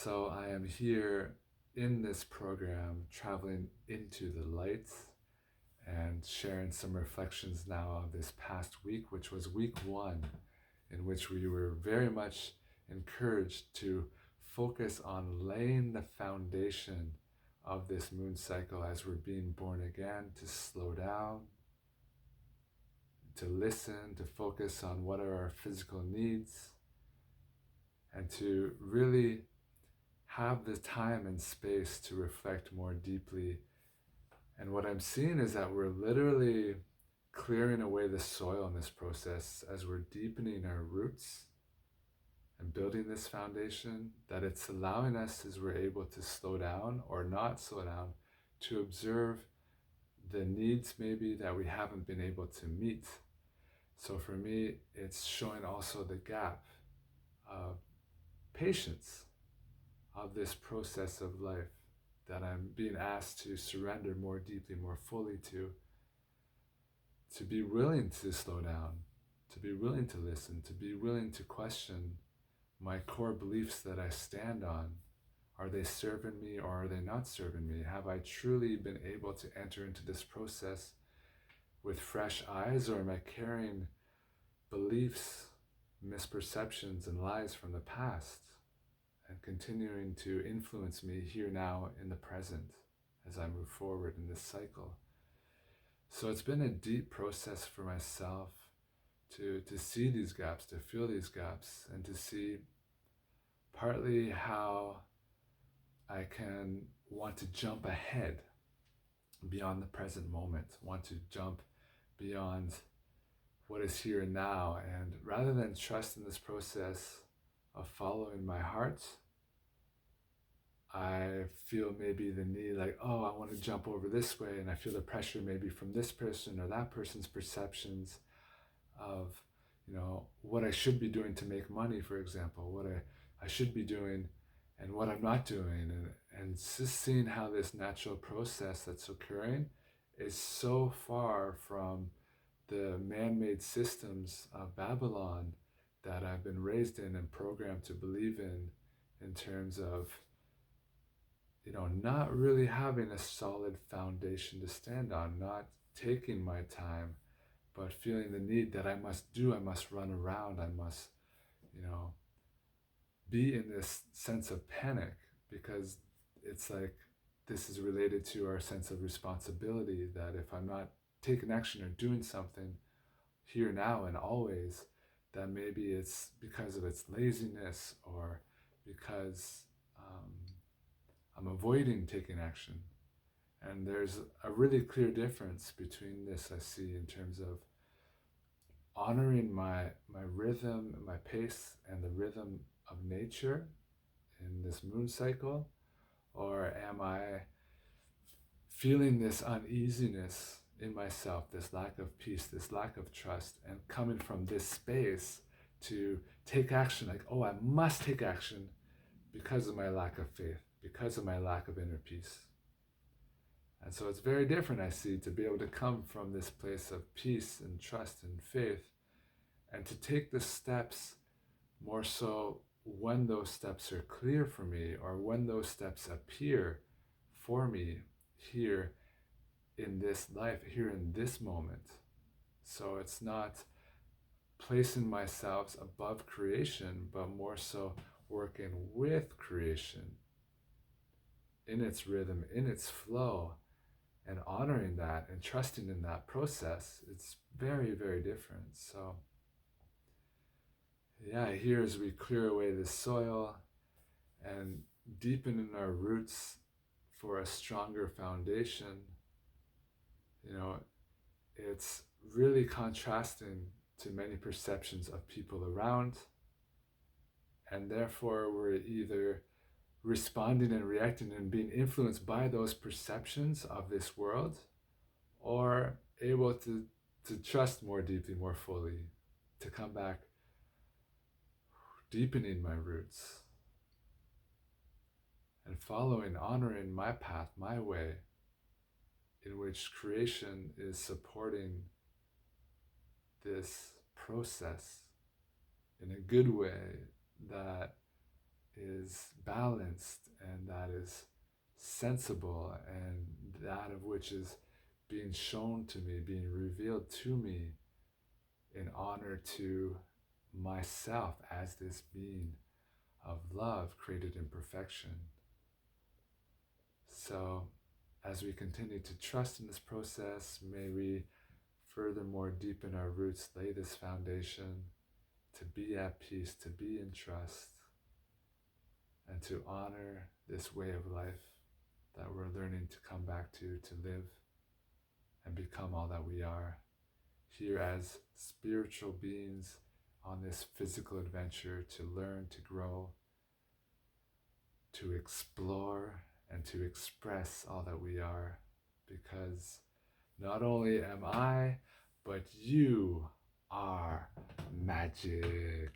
So I am here in this program, traveling into the light and sharing some reflections now of this past week, which was week one, in which we were very much encouraged to focus on laying the foundation of this moon cycle as we're being born again, to slow down, to listen, to focus on what are our physical needs, and to really have the time and space to reflect more deeply. And what I'm seeing is that we're literally clearing away the soil in this process as we're deepening our roots and building this foundation, that it's allowing us, as we're able to slow down or not slow down, to observe the needs maybe that we haven't been able to meet. So for me, it's showing also the gap of patience of this process of life that I'm being asked to surrender more deeply, more fully to be willing to slow down, to be willing to listen, to be willing to question my core beliefs that I stand on. Are they serving me or are they not serving me? Have I truly been able to enter into this process with fresh eyes, or am I carrying beliefs, misperceptions, and lies from the past and continuing to influence me here now in the present as I move forward in this cycle? So it's been a deep process for myself to see these gaps, to feel these gaps, and to see partly how I can want to jump ahead beyond the present moment, want to jump beyond what is here and now. And rather than trust in this process of following my heart, I feel maybe the need, like, oh, I want to jump over this way, and I feel the pressure maybe from this person or that person's perceptions of, what I should be doing to make money, for example, what I should be doing and what I'm not doing. And just seeing how this natural process that's occurring is so far from the man-made systems of Babylon that I've been raised in and programmed to believe in terms of, not really having a solid foundation to stand on, not taking my time, but feeling the need that I must run around, I must, be in this sense of panic, because it's like this is related to our sense of responsibility, that if I'm not taking action or doing something here, now, and always, that maybe it's because of its laziness, or because I'm avoiding taking action. And there's a really clear difference between this, I see, in terms of honoring my rhythm, my pace, and the rhythm of nature in this moon cycle, or am I feeling this uneasiness in myself, this lack of peace, this lack of trust, and coming from this space to take action, like, oh, I must take action because of my lack of faith, because of my lack of inner peace. And so it's very different, I see, to be able to come from this place of peace and trust and faith, and to take the steps more so when those steps are clear for me, or when those steps appear for me here in this life, here in this moment. So it's not placing myself above creation, but more so working with creation in its rhythm, in its flow, and honoring that and trusting in that process. It's very, very different. So yeah, here as we clear away the soil and deepen in our roots for a stronger foundation, it's really contrasting to many perceptions of people around. And therefore, we're either responding and reacting and being influenced by those perceptions of this world, or able to trust more deeply, more fully, to come back, deepening my roots and following, honoring my path, my way, in which creation is supporting this process in a good way that is balanced and that is sensible, and that of which is being shown to me, being revealed to me in honor to myself as this being of love created in perfection. So, as we continue to trust in this process, may we furthermore deepen our roots, lay this foundation to be at peace, to be in trust, and to honor this way of life that we're learning to come back to live and become all that we are here as spiritual beings on this physical adventure to learn, to grow, to explore, and to express all that we are. Because not only am I, but you are magic.